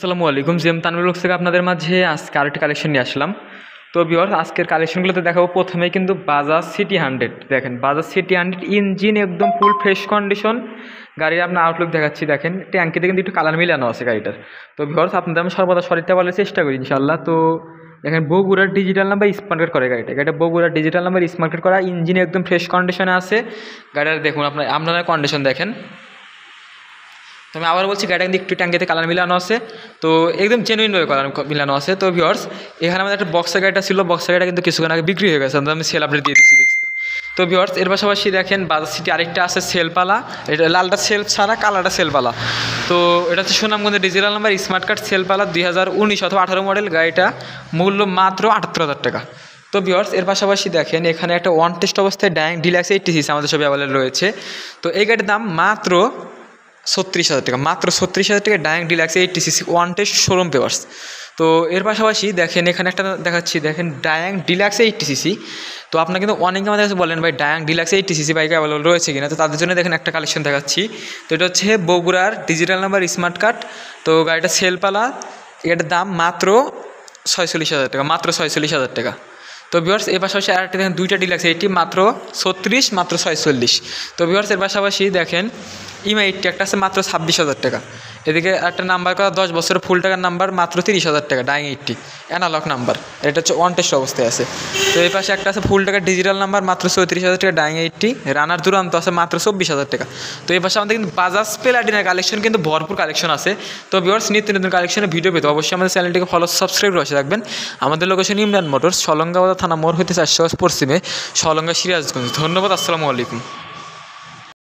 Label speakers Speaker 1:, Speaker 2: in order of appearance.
Speaker 1: আসসালামু আলাইকুম। GM Tanvir blogs থেকে আপনাদের মাঝে আজকে আরেকটি কালেকশন নিয়ে আসলাম। তো ভিউয়ার্স, আজকের কালেকশনগুলোতে দেখাবো প্রথমেই কিন্তু বাজাজ সিটি 100। দেখেন বাজাজ সিটি 100 ইঞ্জিন একদম ফুল ফ্রেশ কন্ডিশন। গাড়ির আপনার আউটলুক দেখাচ্ছি, দেখেন ট্যাঙ্কিতে কিন্তু একটু কালার মিলানো আছে গাড়িটার। তো ভিউয়ার্স, আপনাদের আমি সর্বদা সরিতে বলার চেষ্টা করি ইনশাল্লাহ। তো দেখেন বগুড়ার ডিজিটাল নাম্বার স্মার্ট কার্ড করে গাড়িটা বগুড়ার ডিজিটাল নাম্বার স্মার্ট কার্ড করা, ইঞ্জিন একদম ফ্রেশ কন্ডিশনে আছে গাড়িটার। দেখুন আপনারা কন্ডিশন দেখেন। তো আমি আবার বলছি, গাড়িটা কিন্তু একটু ট্যাঙ্কিতে কালার মিলানো আছে, তো একদম জেনুইনভাবে কালার মিলানো আছে। তো ভিউয়ার্স, এখানে আমাদের একটা বক্সের গাড়িটা ছিল, বক্সের গাড়িটা কিন্তু কিছুক্ষণ আগে বিক্রি হয়ে গেছে, আমি সেল আপডেট দিয়ে দিচ্ছি দেখছি। তো ভিউয়ার্স, এর পাশাপাশি দেখেন বাজাজ সিটি আরেকটা আছে সেলপালা, এটা লালটা সেলফ ছাড়া কালারটা সেলপালা। তো এটা হচ্ছে সুনামগঞ্জের ডিজিটাল নাম্বার স্মার্ট কার্ড সেলপালা 2019 অথবা 18 মডেল। গাড়িটা মূল্য মাত্র 78,000 টাকা। তো ভিউয়ার্স, এর পাশাপাশি দেখেন এখানে একটা ওয়ান টেস্ট অবস্থায় ড্যাং ডিলাক্স 80cc আমাদের সব অ্যাভেলেবল রয়েছে। তো এই গাড়ির দাম মাত্র 36,000 টাকা, মাত্র 36,000 টাকা Dayang deluxe 80cc one test showroom papers. তো এর পাশাপাশি দেখেন এখানে একটা দেখাচ্ছি, দেখেন ডায়াং ডিলাক্স 80cc। তো আপনার কিন্তু অনেকে আমাদের কাছে বলেন ভাই ডায়াং ডিলাক্স 80cc বাইক অ্যাভেলেবল রয়েছে কিনা, তো তাদের জন্য দেখেন একটা কালেকশন দেখাচ্ছি। তো এটা হচ্ছে বগুড়ার ডিজিটাল নাম্বার স্মার্ট কার্ড। তো গাড়িটা সেলপালা, এটার দাম মাত্র 46,000 টাকা, মাত্র 46,000 টাকা। তো ভিউয়ার্স, এর পাশাপাশি আরেকটা দেখেন দুইটা ডিলাক্স এইটি মাত্র 36, মাত্র 46। তো ভিউয়ার্স, এর পাশাপাশি দেখেন ইমা 80 একটা আছে মাত্র 26,000 টাকা। এদিকে একটা নাম্বার করা 10 বছরের ফুল টাকার নাম্বার মাত্র 30,000 টাকা, ডাইং 80 অ্যানালগ নাম্বার, এটা হচ্ছে ওয়ান টেস্ট অবস্থায় আছে। তো এই পাশে একটা আছে ফুল টাকার ডিজিটাল নাম্বার মাত্র 34,000 টাকা, ডাইং 80 রানার দুরান্ত আছে মাত্র 24,000 টাকা। তো এই পাশে আমাদের কিন্তু বাজাজ প্লাটিনার কালেকশন কিন্তু ভরপুর কালেকশন আছে। তো ভিউয়ার্স, নিত্য নতুন কালেকশনের ভিডিও পেতে অবশ্যই আমাদের চ্যানেলটিকে ফলো সাবস্ক্রাইব করে রাখবেন। আমাদের লোকেশন ইমরান মোটরস, সলঙ্গা থানা মোড় হইতে 400 পশ্চিমে, সলঙ্গা সিরাজগঞ্জ। ধন্যবাদ, আসসালামু আলাইকুম।